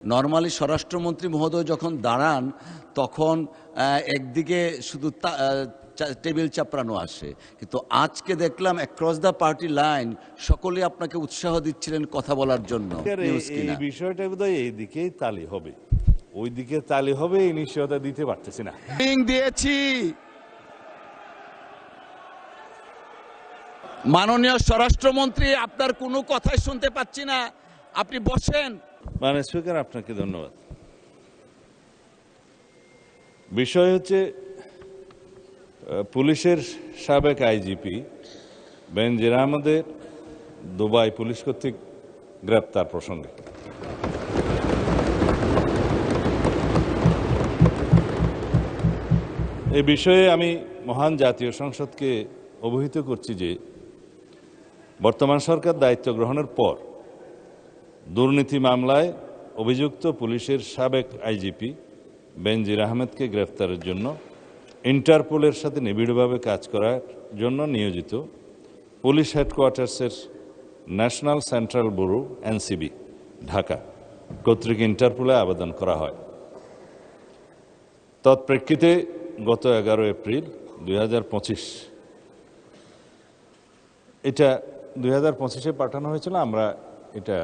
Normally স্বরাষ্ট্রমন্ত্রী মহোদয় যখন দাঁড়ান তখন একদিকে শুধু টেবিল চাপড়ানো আসে, কিন্তু আজকে দেখলাম অ্যাক্রস দ্য পার্টি লাইন সকলে আপনাকে উৎসাহ দিচ্ছিলেন কথা বলার জন্য। নিউজ এই কিনা বিষয়টা বোধহয় এইদিকেই তালি হবে, ওই দিকে তালি হবে, এই নিশ্চয়তা দিতে পারতেছি না। দিয়েছি মাননীয় স্বরাষ্ট্রমন্ত্রী, আপনার কোনো কথাই শুনতে পাচ্ছি না, আপনি বসেন। মানে স্পিকার, আপনাকে ধন্যবাদ। বিষয় হচ্ছে পুলিশের সাবেক আইজিপি বেনজির আহমেদের দুবাই পুলিশ কর্তৃক গ্রেপ্তার প্রসঙ্গে। এই বিষয়ে আমি মহান জাতীয় সংসদকে অবহিত করছি যে বর্তমান সরকার দায়িত্ব গ্রহণের পর দুর্নীতি মামলায় অভিযুক্ত পুলিশের সাবেক আইজিপি বেনজির আহমেদকে গ্রেফতারের জন্য ইন্টারপোলের সাথে নিবিড়ভাবে কাজ করার জন্য নিয়োজিত পুলিশ হেডকোয়ার্টার্সের national central bureau NCB Dhaka কর্তৃক ইন্টারপোলে আবেদন করা হয়। তৎপ্রেক্ষিতে গত 11 এপ্রিল 2025 এটা 2025-এ পাঠানো হয়েছিল, আমরা এটা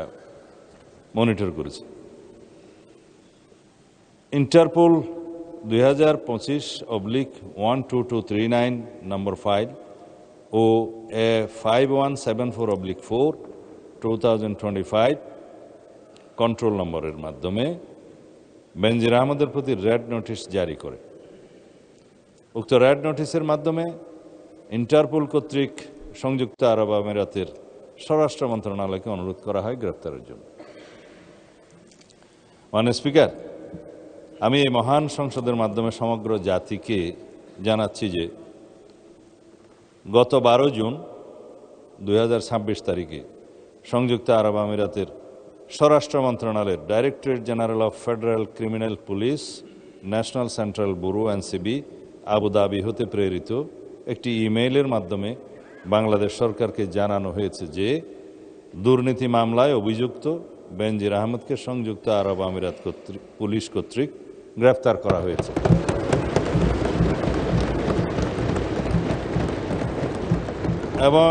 মনিটর করেছি। ইন্টারপোল 2025/12239 নম্বর ফাইল ও 5174/4 2025 কন্ট্রোল নম্বরের মাধ্যমে বেনজির আহমেদের প্রতি রেড নোটিশ জারি করে। উক্ত রেড নোটিশের মাধ্যমে ইন্টারপোল কর্তৃক সংযুক্ত আরব আমিরাতের স্বরাষ্ট্র মন্ত্রণালয়কে অনুরোধ করা হয় গ্রেপ্তারের জন্য। মাননীয় স্পিকার, আমি এই মহান সংসদের মাধ্যমে সমগ্র জাতিকে জানাচ্ছি যে গত 12 জুন 2026 তারিখে সংযুক্ত আরব আমিরাতের স্বরাষ্ট্র মন্ত্রণালয়ের directorate general of federal criminal police national central bureau NCB Abu Dhabi হতে প্রেরিত একটি ইমেইলের মাধ্যমে বাংলাদেশ সরকারকে জানানো হয়েছে যে দুর্নীতি মামলায় অভিযুক্ত বেনজির আহমেদকে সংযুক্ত আরব আমিরাত পুলিশ কর্তৃক গ্রেফতার করা হয়েছে এবং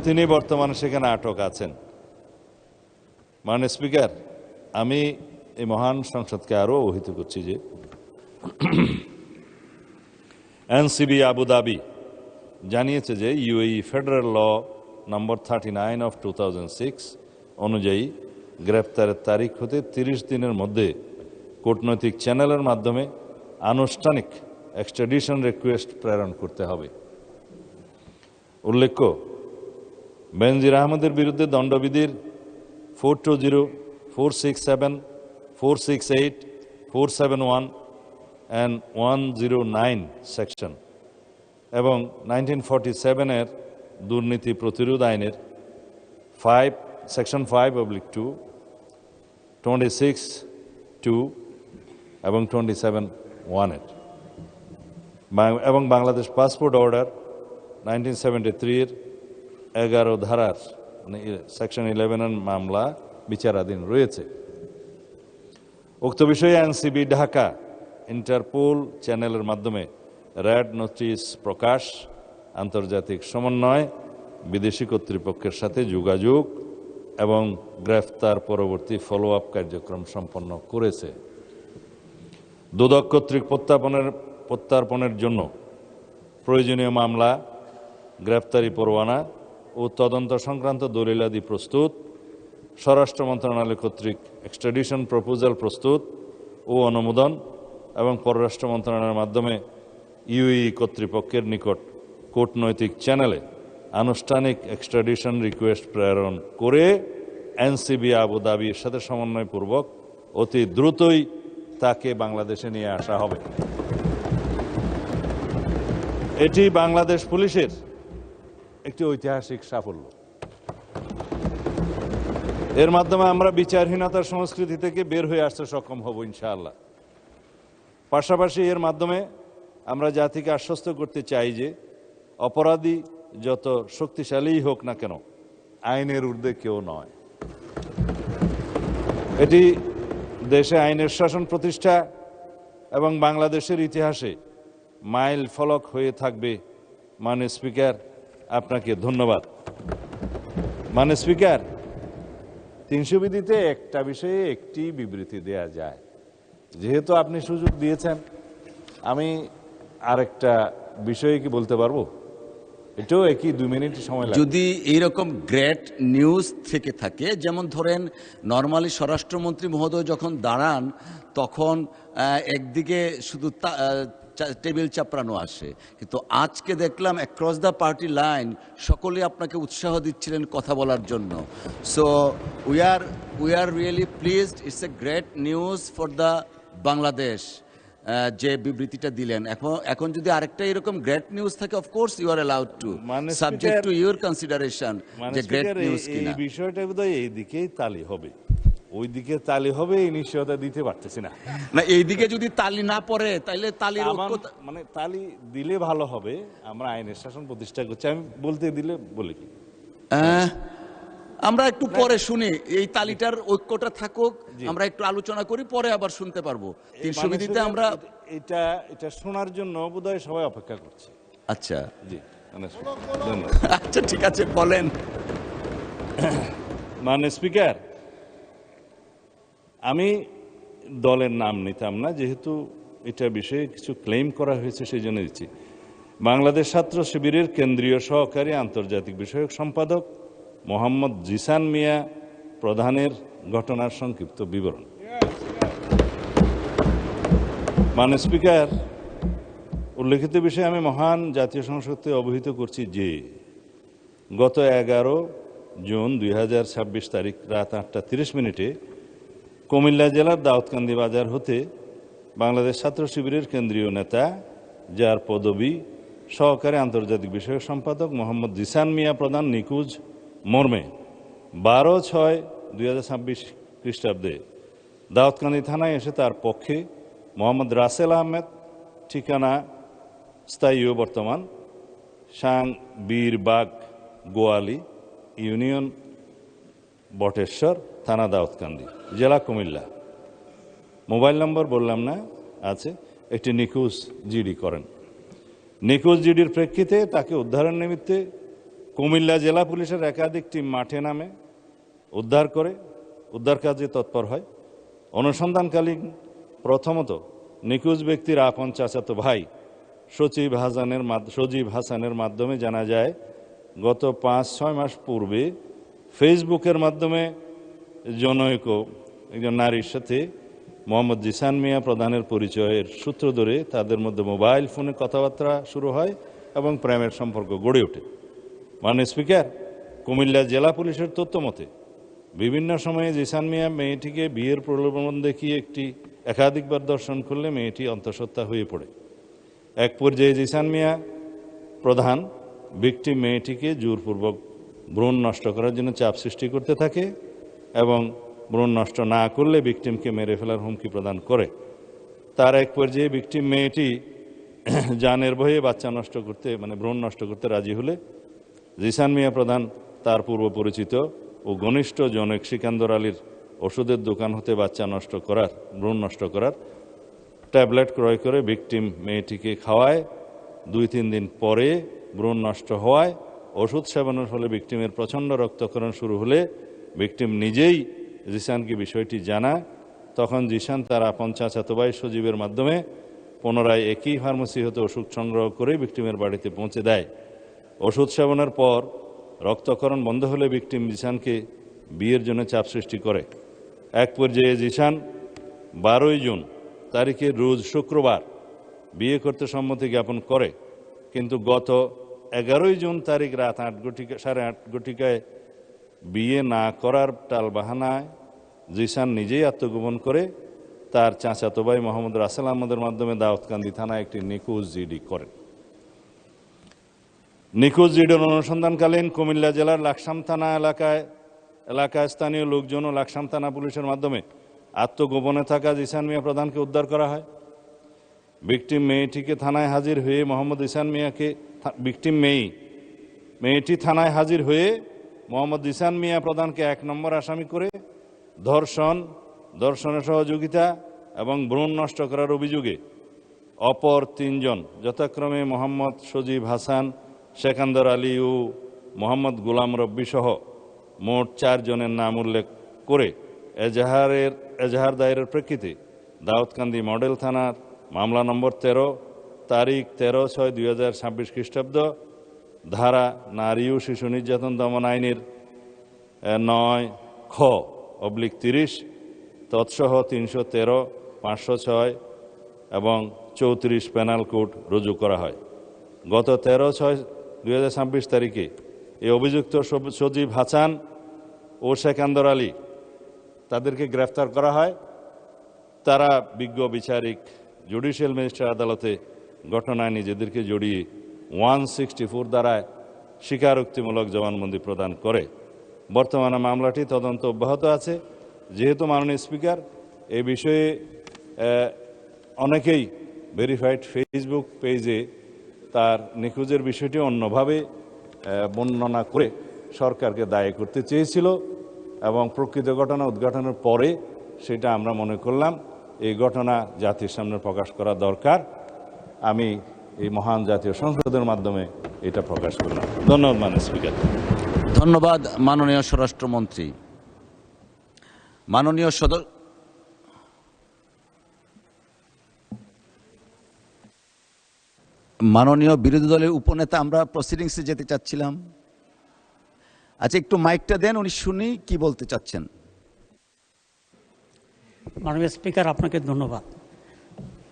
তিনি বর্তমানে সেখানে আটক আছেন। মাননীয় স্পিকার, আমি এই মহান সংসদকে আরও অবহিত করছি যে এনসিবি আবুধাবি জানিয়েছে যে UAE federal law number 39 of 2006 অনুযায়ী গ্রেপ্তারের তারিখ হতে 30 দিনের মধ্যে কূটনৈতিক চ্যানেলের মাধ্যমে আনুষ্ঠানিক এক্সট্রাডিশন রিকোয়েস্ট প্রেরণ করতে হবে। উল্লেখ্য, বেনজির আহমেদের বিরুদ্ধে দণ্ডবিধির 420, 467, 468, 471 and 109 সেকশন এবং 1947-এর দুর্নীতি প্রতিরোধ আইনের সেকশন 5/2, 26(2) এবং 27(1) এবং বাংলাদেশ পাসপোর্ট অর্ডার 1973-এর 11 ধারার মানে সেকশন 11-এর মামলা বিচারাধীন রয়েছে। উক্ত বিষয়ে এনসিবি ঢাকা ইন্টারপোল চ্যানেলের মাধ্যমে রেড নোটিশ প্রকাশ, আন্তর্জাতিক সমন্বয়, বিদেশি কর্তৃপক্ষের সাথে যোগাযোগ এবং গ্রেফতার পরবর্তী ফলো আপ কার্যক্রম সম্পন্ন করেছে। দুদক কর্তৃক প্রত্যার্পণের জন্য প্রয়োজনীয় মামলা, গ্রেফতারি পরোয়ানা ও তদন্ত সংক্রান্ত দলিলাদি প্রস্তুত, স্বরাষ্ট্র মন্ত্রণালয় কর্তৃক এক্সট্রাডিশন প্রপোজাল প্রস্তুত ও অনুমোদন এবং পররাষ্ট্র মন্ত্রণালয়ের মাধ্যমে ইউএই কর্তৃপক্ষের নিকট কূটনৈতিক চ্যানেলে আনুষ্ঠানিক এক্সট্রাডিশন রিকোয়েস্ট প্রেরণ করে এনসিবি আবুধাবির সাথে সমন্বয়পূর্বক অতি দ্রুতই তাকে বাংলাদেশে নিয়ে আসা হবে। এটি বাংলাদেশ পুলিশের একটি ঐতিহাসিক সাফল্য। এর মাধ্যমে আমরা বিচারহীনতার সংস্কৃতি থেকে বের হয়ে আসতে সক্ষম হব ইনশাআল্লাহ। পাশাপাশি এর মাধ্যমে আমরা জাতিকে আশ্বস্ত করতে চাই যে অপরাধী যত শক্তিশালীই হোক না কেন, আইনের ঊর্ধ্বে কেউ নয়। এটি দেশে আইনের শাসন প্রতিষ্ঠা এবং বাংলাদেশের ইতিহাসে মাইল ফলক হয়ে থাকবে। মাননীয় স্পিকার, আপনাকে ধন্যবাদ। মাননীয় স্পিকার, 300 বিধিতে একটা বিষয়ে একটি বিবৃতি দেয়া যায়। যেহেতু আপনি সুযোগ দিয়েছেন, আমি আরেকটা বিষয়ে কি বলতে পারবো? এটাও একই 2 মিনিট সময় লাগবে। যদি এইরকম গ্রেট নিউজ থেকে থাকে, যেমন ধরেন নর্মালি স্বরাষ্ট্রমন্ত্রী মহোদয় যখন দাঁড়ান তখন একদিকে শুধু টেবিল চাপড়ানো আসে, কিন্তু আজকে দেখলাম অ্যাক্রস দ্য পার্টি লাইন সকলেই আপনাকে উৎসাহ দিচ্ছিলেন কথা বলার জন্য। So we are really pleased, it's a great news for the Bangladesh যে বিবৃতিটা দিলেন। এখন যদি আরেকটা এরকম গ্রেট নিউজ থাকে, of course you are allowed to, subject to your consideration যে গ্রেট নিউজ কিনা। এই বিষয়টা বোধহয় এইদিকেই তালি হবে, ওইদিকে তালি হবে, এই নিশ্চয়তা দিতে পারতেছি না। না, এইদিকে যদি তালি না পড়ে তাহলে তালির মানে তালি দিলে ভালো হবে। আমরা আইনের শাসন প্রতিষ্ঠা করছি, আমি বলতে দিলে বলে কি আমরা একটু পরে শুনি, এই তালিটার ঐক্যটা থাকুক, আমরা একটু আলোচনা করি, পরে আবার শুনতে পারবো। 300 বিধিতে আমরা এটা শোনার জন্য বোধহয় সবাই অপেক্ষা করছে। আচ্ছা জি, আচ্ছা, ঠিক আছে, বলেন। মাননীয় স্পিকার, আমি দলের নাম নিতাম না, যেহেতু এটা বিষয়ে কিছু ক্লেম করা হয়েছে সেই জন্য দিচ্ছি। বাংলাদেশ ছাত্র শিবিরের কেন্দ্রীয় সহকারী আন্তর্জাতিক বিষয়ক সম্পাদক মোহাম্মদ জিসান মিয়া প্রধানের ঘটনার সংক্ষিপ্ত বিবরণ। মাননীয় স্পিকার, উল্লেখিত বিষয়ে আমি মহান জাতীয় সংসদকে অবহিত করছি যে গত 11 জুন 2026 তারিখ রাত 8:30 কুমিল্লা জেলার দাউদকান্দি বাজার হতে বাংলাদেশ ছাত্র শিবিরের কেন্দ্রীয় নেতা, যার পদবি সহকারী আন্তর্জাতিক বিষয়ক সম্পাদক মোহাম্মদ জিসান মিয়া প্রধান নিখোঁজ মর্মে 12/6/2026 খ্রিস্টাব্দে দাউদকান্দি থানায় এসে তার পক্ষে মোহাম্মদ রাসেল আহমেদ, ঠিকানা স্থায়ী ও বর্তমান সাং বীরবাগ গোয়ালি ইউনিয়ন বটেশ্বর থানা দাউদকান্দি জেলা কুমিল্লা, মোবাইল নম্বর বললাম না আছে, একটি নিখোঁজ জিডি করেন। নিখোঁজ জিডির প্রেক্ষিতে তাকে উদ্ধারের নিমিত্তে কুমিল্লা জেলা পুলিশের একাধিক টিম মাঠে নামে উদ্ধার কাজে তৎপর হয়। অনুসন্ধানকালীন প্রথমত নিখোঁজ ব্যক্তির আপন চাচাতো ভাই সজীব হাসানের মাধ্যমে জানা যায় গত 5-6 মাস পূর্বে ফেসবুকের মাধ্যমে জনৈক একজন নারীর সাথে মোহাম্মদ জিসান মিয়া প্রধানের পরিচয়ের সূত্র ধরে তাদের মধ্যে মোবাইল ফোনে কথাবার্তা শুরু হয় এবং প্রেমের সম্পর্ক গড়ে ওঠে। মাননীয় স্পিকার, কুমিল্লা জেলা পুলিশের তথ্য মতে বিভিন্ন সময়ে জিসান মিয়া মেয়েটিকে বিয়ের প্রলোভন দেখিয়ে একাধিকবার দর্শন করলে মেয়েটি অন্তঃসত্ত্বা হয়ে পড়ে। এক পর্যায়ে জিসান মিয়া প্রধান ভিকটিম মেয়েটিকে জোরপূর্বক ভ্রূণ নষ্ট করার জন্য চাপ সৃষ্টি করতে থাকে এবং ভ্রূণ নষ্ট না করলে ভিকটিমকে মেরে ফেলার হুমকি প্রদান করে। তার এক পর্যায়ে ভিকটিম মেয়েটি জানের ভয়ে বাচ্চা নষ্ট করতে ভ্রূণ নষ্ট করতে রাজি হলে জিসান মিয়া প্রধান তার পূর্ব পরিচিত ও ঘনিষ্ঠ জনৈক সিকান্দর আলীর ওষুধের দোকান হতে ভ্রূণ নষ্ট করার ট্যাবলেট ক্রয় করে ভিকটিম মেয়েটিকে খাওয়ায়। 2-3 দিন পরে ভ্রূণ নষ্ট হওয়ায় ওষুধ সেবনের ফলে ভিকটিমের প্রচণ্ড রক্তক্ষরণ শুরু হলে ভিকটিম নিজেই জিসানকে বিষয়টি জানায়। তখন জিসান তার আপন চাচাতো ভাই সজীবের মাধ্যমে পুনরায় একই ফার্মেসি হতে ওষুধ সংগ্রহ করে ভিকটিমের বাড়িতে পৌঁছে দেয়। ওষুধ সেবনের পর রক্তক্ষরণ বন্ধ হলে ভিকটিম জিসানকে বিয়ের জন্য চাপ সৃষ্টি করে। এক পর্যায়ে জিসান 12 জুন তারিখে রোজ শুক্রবার বিয়ে করতে সম্মতি জ্ঞাপন করে, কিন্তু গত 11 জুন তারিখ রাত 8:30 বিয়ে না করার টালবাহানায় জিসান নিজেই আত্মগোপন করে তার চাচাতো ভাই মোহাম্মদ রাসেল আহমদের মাধ্যমে দাউদকান্দি থানায় একটি নিখোঁজ জিডি করেন। নিখোঁজ জিডির অনুসন্ধানকালীন কুমিল্লা জেলার লাকসাম থানা এলাকায় স্থানীয় লোকজন ও লাকসাম থানা পুলিশের মাধ্যমে আত্মগোপনে থাকা জিসান মিয়া প্রধানকে উদ্ধার করা হয়। ভিকটিম মেয়েটিকে থানায় হাজির হয়ে মোহাম্মদ জিসান মিয়াকে মেয়েটি থানায় হাজির হয়ে মোহাম্মদ জিসান মিয়া প্রধানকে 1 নম্বর আসামি করে ধর্ষণ, ধর্ষণে সহযোগিতা এবং ভ্রূণ নষ্ট করার অভিযোগে অপর 3 জন যথাক্রমে মোহাম্মদ সজীব হাসান, সেকান্দর আলী ও মোহাম্মদ গোলাম রব্বি সহ মোট 4 জনের নাম উল্লেখ করে এজাহার দায়েরের প্রেক্ষিতে দাউদকান্দি মডেল থানার মামলা নম্বর 13 তারিখ 13/6/2026 খ্রিস্টাব্দ ধারা নারী ও শিশু নির্যাতন দমন আইনের 9(খ)/30 তৎসহ 313, 506 এবং 34 পেনাল কোড রুজু করা হয়। গত 13/6/2026 তারিখে এই অভিযুক্ত সজীব হাসান ও সেকান্দর আলী তাদেরকে গ্রেফতার করা হয়। তারা বিজ্ঞ বিচারিক জুডিশিয়াল ম্যাজিস্ট্রেট আদালতে ঘটনায় নিজেদেরকে জড়িয়ে 164 দ্বারায় স্বীকারোক্তিমূলক জবানবন্দি প্রদান করে। বর্তমানে মামলাটি তদন্ত অব্যাহত আছে। যেহেতু মাননীয় স্পিকার এই বিষয়ে অনেকেই ভেরিফাইড ফেসবুক পেজে তার নিখোঁজের বিষয়টি অন্যভাবে বর্ণনা করে সরকারকে দায়ী করতে চেয়েছিল এবং প্রকৃত ঘটনা উদ্ঘাটনের পরে সেটা আমরা মনে করলাম এই ঘটনা জাতির সামনে প্রকাশ করা দরকার। আমি এই মহান জাতীয় সংসদের মাধ্যমে এটা প্রকাশ করলাম। ধন্যবাদ মাননীয় স্পিকার। ধন্যবাদ মাননীয় স্বরাষ্ট্রমন্ত্রী। মাননীয় বিরোধী দলের উপনেতা, আমরা প্রসিডিংসে যেতে চাচ্ছিলাম। আচ্ছা, একটু মাইকটা দেন, উনি শুনি কি বলতে চাচ্ছেন। মাননীয় স্পিকার, আপনাকে ধন্যবাদ।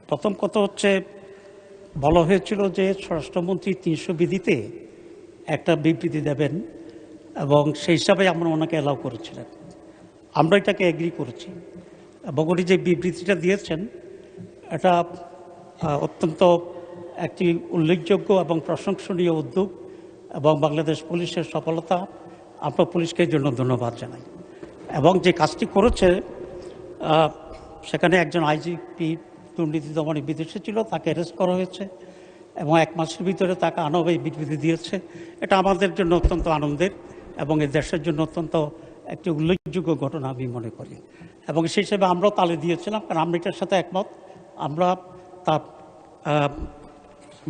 প্রথম কথা হচ্ছে, বলা হয়েছিল যে স্বরাষ্ট্রমন্ত্রী 300 বিধিতে একটা বিবৃতি দেবেন এবং সেই হিসাবে আমরা ওনাকে অ্যালাউ করেছিলেন। আমরা এটাকে এগ্রি করেছি এবং উনি যে বিবৃতিটা দিয়েছেন এটা অত্যন্ত একটি উল্লেখযোগ্য এবং প্রশংসনীয় উদ্যোগ এবং বাংলাদেশ পুলিশের সফলতা। আমরা পুলিশকে এর জন্য ধন্যবাদ জানাই। এবং যে কাজটি করেছে সেখানে একজন আইজিপি দুর্নীতি দমনে বিদেশে ছিল, তাকে অ্যারেস্ট করা হয়েছে এবং 1 মাসের ভিতরে তাকে আনবে বিবৃতি দিয়েছে। এটা আমাদের জন্য অত্যন্ত আনন্দের এবং এই দেশের জন্য অত্যন্ত একটি উল্লেখযোগ্য ঘটনা আমি মনে করি এবং সেই হিসেবে আমরাও তালে দিয়েছিলাম, কারণ আমরা এটার সাথে একমত। আমরা তার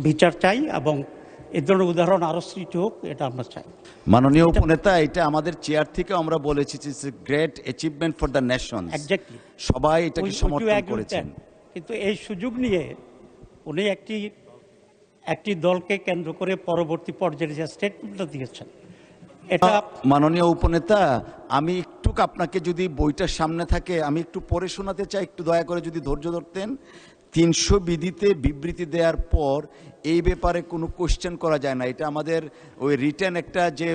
বিচার চাই এবং এ ধরনের উদাহরণ আরও সৃষ্টি হোক, এটা আমরা চাই। মাননীয় উপনেতা, এটা আমাদের চেয়ার থেকে আমরা বলেছি it's a great achievement for the nation. Exactly, সবাই এটাকে সমর্থন করেছেন। কিন্তু এই সুযোগ নিয়ে উনি একটি দলকে কেন্দ্র করে পরবর্তী পর্যায়ে যে স্টেটমেন্টটা দিয়েছেন, এটা মাননীয় উপনেতা, আমি একটু আপনাকে যদি বইটার সামনে থাকে আমি একটু পড়ে শোনাতে চাই, একটু দয়া করে যদি ধৈর্য ধরতেন। 300 বিধিতে বিবৃতি দেওয়ার পর এই ব্যাপারে কোনো কোশ্চেন করা যায় না। এটা আমাদের ওই রিটেন একটা যে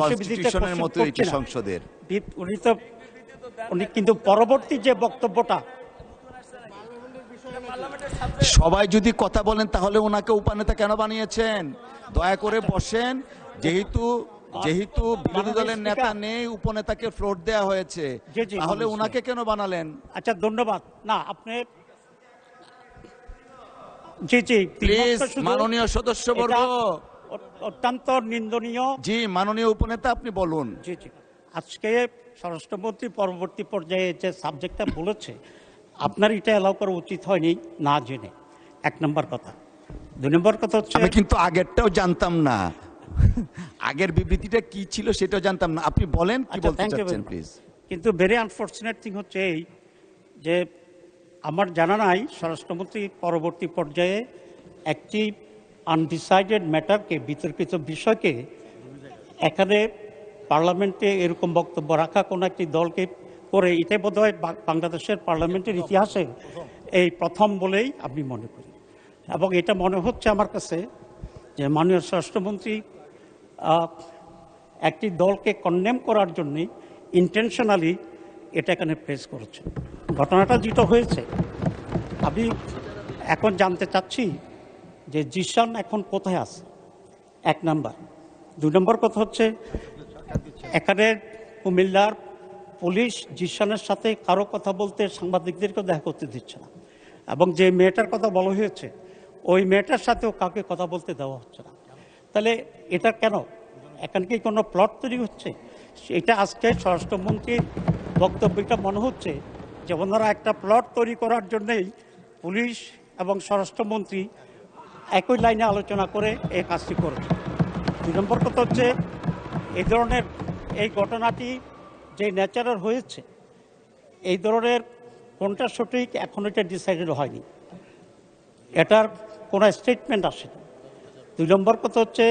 কনস্টিটিউশনের মতো এটি সংসদের। উনি কিন্তু পরবর্তী যে বক্তব্যটা, সবাই যদি কথা বলেন তাহলে ওনাকে উপনেতা কেন বানিয়েছেন? দয়া করে বসেন। যেহেতু বিরোধী দলের নেতা নেই, উপনেতাকে ফ্লোর দেওয়া হয়েছে, তাহলে ওনাকে কেন বানালেন? আচ্ছা, ধন্যবাদ। না, আপনি প্লিজ মাননীয় সদস্যবর্গ, অত্যন্ত নিন্দনীয়। জি মাননীয় উপনেতা, আপনি বলুন। জি, আজকে স্বরাষ্ট্রমন্ত্রী পরবর্তী পর্যায়ে যে সাবজেক্টটা বলেছে, আপনার এটা অ্যালাউ করা উচিত হয়নি না জেনে, 1 নম্বর কথা। 2 নম্বর কথা হচ্ছে, আমি কিন্তু আগেরটাও জানতাম না, আগের বিবৃতিটা কি ছিল সেটাও জানতাম না। আপনি বলেন কি বলতে চাচ্ছেন প্লিজ। কিন্তু ভেরি আনফরচুনেট থিং হচ্ছে এই যে আমার জানা নাই স্বরাষ্ট্রমন্ত্রী পরবর্তী পর্যায়ে একটি আনডিসাইডেড ম্যাটারকে, বিতর্কিত বিষয়কে এখানে পার্লামেন্টে এরকম বক্তব্য রাখা কোনো একটি দলকে করে, এটাই বোধহয় বাংলাদেশের পার্লামেন্টের ইতিহাসে এই প্রথম বলেই আমি মনে করি। এবং এটা মনে হচ্ছে আমার কাছে যে মাননীয় স্বরাষ্ট্রমন্ত্রী একটি দলকে কন্ডেম করার জন্যে ইন্টেনশনালি এটা এখানে প্লেস করেছে। ঘটনাটা যেটা হয়েছে, আমি এখন জানতে চাচ্ছি যে জিশান এখন কোথায় আছে, 1 নাম্বার। 2 নম্বর কথা হচ্ছে, এখানে কুমিল্লার পুলিশ জিশানের সাথে কারো কথা বলতে সাংবাদিকদেরকে দেখা করতে দিচ্ছে না এবং যে মেয়েটার কথা বলা হয়েছে ওই মেয়েটার সাথেও কাউকে কথা বলতে দেওয়া হচ্ছে না। তাহলে এটা কেন? এখানে কি কোনো প্লট তৈরি হচ্ছে? এটা আজকে স্বরাষ্ট্রমন্ত্রীর বক্তব্যটা মনে হচ্ছে যে ওনারা একটা প্লট তৈরি করার জন্যেই পুলিশ এবং স্বরাষ্ট্রমন্ত্রী একই লাইনে আলোচনা করে এই কাজটি করেছে। 2 নম্বর কথা হচ্ছে এই ধরনের এই ঘটনাটি যে ন্যাচারাল হয়েছে, এই ধরনের কোনটা সঠিক এখন এটা ডিসাইডেড হয়নি, এটার কোনো স্টেটমেন্ট আসেনি। 2 নম্বর কথা হচ্ছে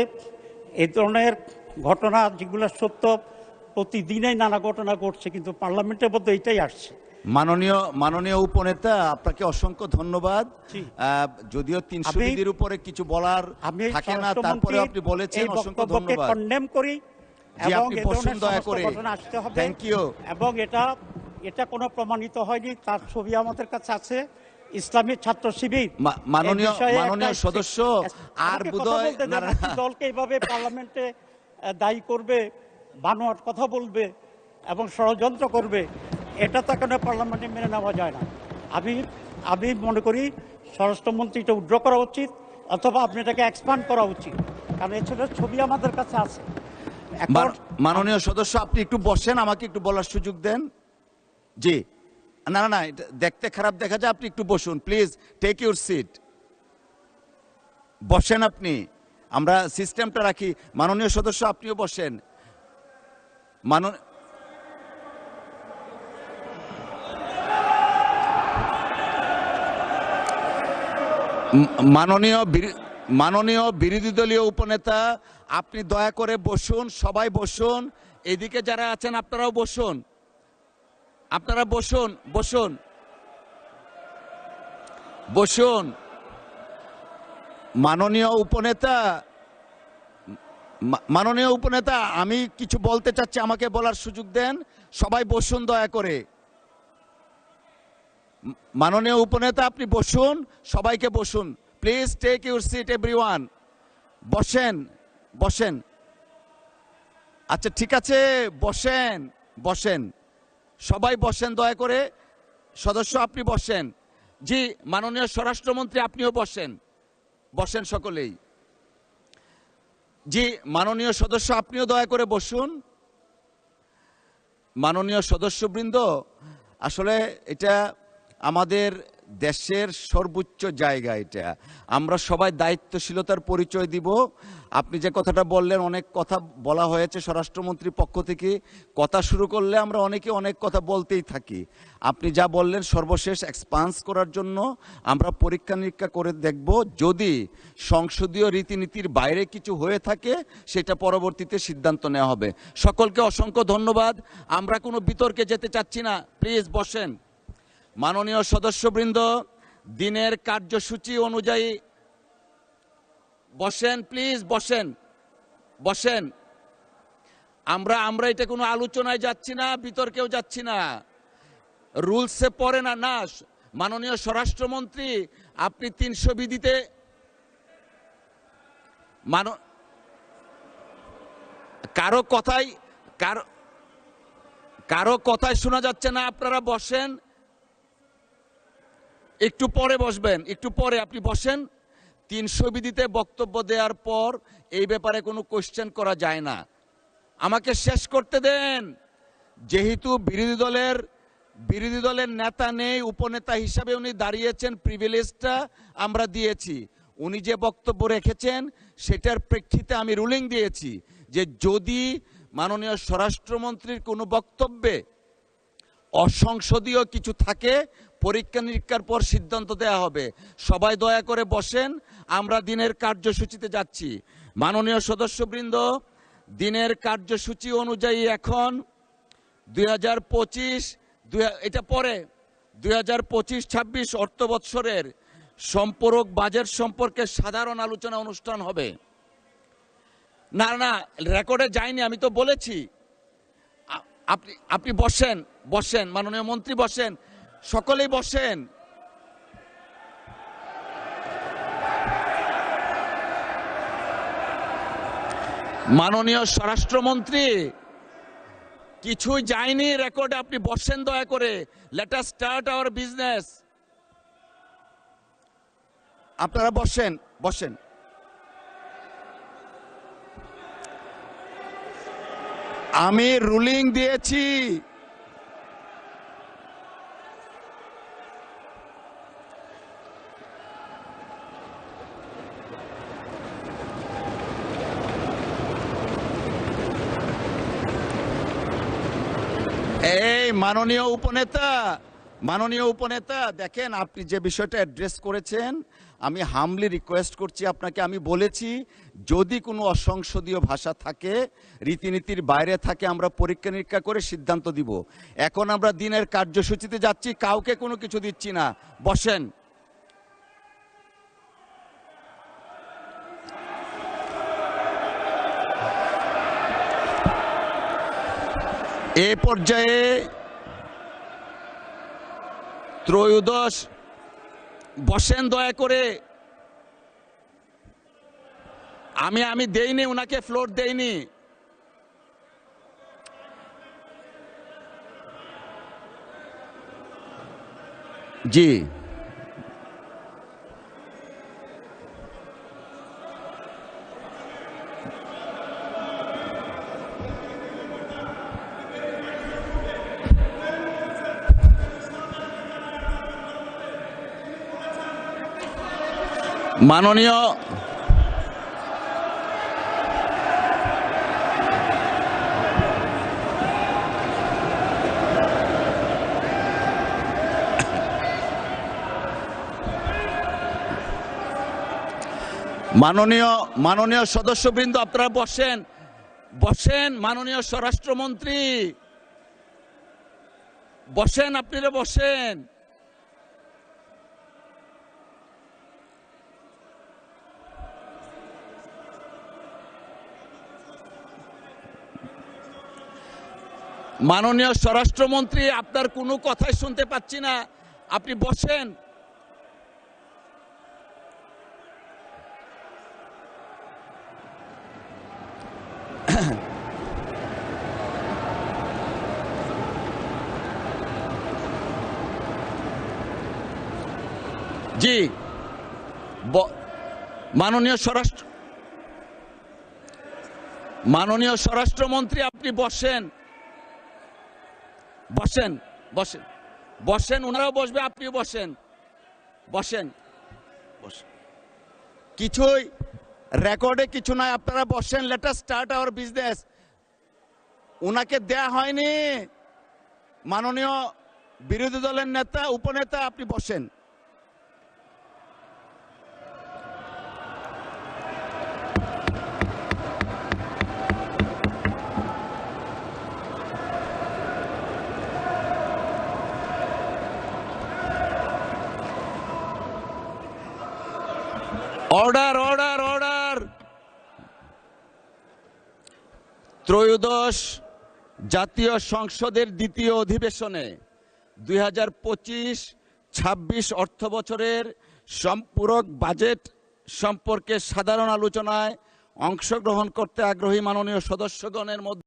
এই ধরনের ঘটনা যেগুলো সত্য, প্রতিদিনই নানা ঘটনা ঘটছে, কিন্তু পার্লামেন্টের মধ্যে এটাই আসছে। মাননীয় উপনেতা, আপনাকে অসংখ্য ধন্যবাদ। যদিও 300 বিধির উপরে কিছু বলার থাকে না, তারপরে আপনি বলেছেন, অসংখ্য ধন্যবাদ। কন্ডেম করি এবং এই ধরনের সমস্ত ঘটনা আসতে হবে। Thank you. এবং এটা কোনো প্রমাণিত হয়নি, তার ছবি আমাদের কাছে আছে। ইসলামী ছাত্র শিবির মাননীয় সদস্য আর বোধহয় দলকে এইভাবে পার্লামেন্টে দায়ী করবে, বানোয়াট কথা বলবে এবং ষড়যন্ত্র করবে, এটা তো এখানে পার্লামেন্টে মেনে নেওয়া যায় না। আমি মনে করি স্বরাষ্ট্রমন্ত্রী এটা উইথড্র করা উচিত, অথবা আপনি এটাকে এক্সপান্ড করা উচিত, কারণ এছাড়া ছবি আমাদের কাছে আছে। মাননীয় সদস্য, আপনি একটু বসেন, আমাকে একটু বলার সুযোগ দেন। জি, না, এটা দেখতে খারাপ দেখা যায়, আপনি একটু বসুন প্লিজ, টেক ইউর সিট, বসেন আপনি, আমরা সিস্টেমটা রাখি। মাননীয় সদস্য, আপনিও বসেন। মাননীয় বিরোধী দলীয় উপনেতা, আপনি দয়া করে বসুন, সবাই বসুন। এদিকে যারা আছেন আপনারাও বসুন, আপনারা বসুন বসুন বসুন। মাননীয় উপনেতা, আমি কিছু বলতে চাচ্ছি, আমাকে বলার সুযোগ দেন। সবাই বসুন দয়া করে। মাননীয় উপনেতা, আপনি বসুন, সবাইকে বসুন please, take your seat everyone. বসেন। আচ্ছা ঠিক আছে, বসেন, সবাই বসেন দয়া করে। সদস্য আপনি বসেন। জি, মাননীয় স্বরাষ্ট্রমন্ত্রী আপনিও বসেন সকলেই। জি, মাননীয় সদস্য আপনিও দয়া করে বসুন। মাননীয় সদস্যবৃন্দ, আসলে এটা আমাদের দেশের সর্বোচ্চ জায়গা, এটা আমরা সবাই দায়িত্বশীলতার পরিচয় দিব। আপনি যে কথাটা বললেন, অনেক কথা বলা হয়েছে স্বরাষ্ট্রমন্ত্রীর পক্ষ থেকে। কথা শুরু করলে আমরা অনেক কথা বলতেই থাকি। আপনি যা বললেন সর্বশেষ এক্সপান্স করার জন্য আমরা পরীক্ষা নিরীক্ষা করে দেখব, যদি সংসদীয় রীতিনীতির বাইরে কিছু হয়ে থাকে সেটা পরবর্তীতে সিদ্ধান্ত নেওয়া হবে। সকলকে অসংখ্য ধন্যবাদ। আমরা কোনো বিতর্কে যেতে চাচ্ছি না, প্লিজ বসেন। মাননীয় সদস্যবৃন্দ, দিনের কার্যসূচি অনুযায়ী বসেন প্লিজ, বসেন। আমরা এটা কোনো আলোচনায় যাচ্ছি না, বিতর্কেও যাচ্ছি না, রুলসে পড়ে না। মাননীয় স্বরাষ্ট্রমন্ত্রী, আপনি 300 বিধিতে কারো কথাই শোনা যাচ্ছে না। আপনারা বসেন, একটু পরে বসবেন, একটু পরে আপনি বসেন। 300 বিধিতে বক্তব্য দেওয়ার পর এই ব্যাপারে কোনো কোশ্চেন করা যায় না। আমাকে শেষ করতে দেন। যেহেতু বিরোধী দলের নেতা নেই, উপনেতা হিসাবে উনি দাঁড়িয়েছেন, প্রিভিলেজটা আমরা দিয়েছি। উনি যে বক্তব্য রেখেছেন সেটার প্রেক্ষিতে আমি রুলিং দিয়েছি যে যদি মাননীয় স্বরাষ্ট্রমন্ত্রীর কোনো বক্তব্যে অসংসদীয় কিছু থাকে, পরীক্ষা নিরীক্ষার পর সিদ্ধান্ত দেয়া হবে। সবাই দয়া করে বসেন, আমরা দিনের কার্যসূচিতে যাচ্ছি। মাননীয় সদস্যবৃন্দ, দিনের কার্যসূচি অনুযায়ী এখন 2025-26 অর্থ বৎসরের সম্পূরক বাজেট সম্পর্কে সাধারণ আলোচনা অনুষ্ঠান হবে। না, রেকর্ডে যায়নি, আমি তো বলেছি। আপনি বসেন, মাননীয় মন্ত্রী বসেন, সকলেই বসেন। মাননীয় স্বরাষ্ট্রমন্ত্রী, কিছুই যায়নি রেকর্ডে, আপনি বসেন দয়া করে। Let us start our business. আপনারা বসেন। আমি রুলিং দিয়েছি। এই মাননীয় উপনেতা দেখেন, আপনি যে বিষয়টা অ্যাড্রেস করেছেন, আমি হামলি রিকোয়েস্ট করছি আপনাকে। আমি বলেছি যদি কোনো অসংসদীয় ভাষা থাকে, রীতিনীতির বাইরে থাকে, আমরা পরীক্ষা নিরীক্ষা করে সিদ্ধান্ত দিব। এখন আমরা দিনের কার্যসূচিতে যাচ্ছি, কাউকে কোনো কিছু দিচ্ছি না। বসেন। এ পর্যায়ে ত্রয়োদশ, বসেন দয়া করে। আমি দেইনি, উনাকে ফ্লোর দেইনি। জি, মাননীয় মাননীয় সদস্যবৃন্দ, আপনারা বসেন। মাননীয় স্বরাষ্ট্রমন্ত্রী বসেন, আপনারা বসেন। মাননীয় স্বরাষ্ট্রমন্ত্রী, আপনার কোনো কথাই শুনতে পাচ্ছি না, আপনি বসেন। জি, মাননীয় স্বরাষ্ট্রমন্ত্রী, আপনি বসেন। ওনারাও বসবে, আপনিও বসেন। কিছুই রেকর্ডে কিছু নাই, আপনারা বসেন। Let us start our business. উনাকে দেয়া হয়নি। মাননীয় বিরোধী দলের নেতা, উপনেতা, আপনি বসেন। অর্ডার। ত্রয়োদশ জাতীয় সংসদের দ্বিতীয় অধিবেশনে 2025-26 অর্থ বছরের সম্পূরক বাজেট সম্পর্কে সাধারণ আলোচনায় অংশগ্রহণ করতে আগ্রহী মাননীয় সদস্যগণের মধ্যে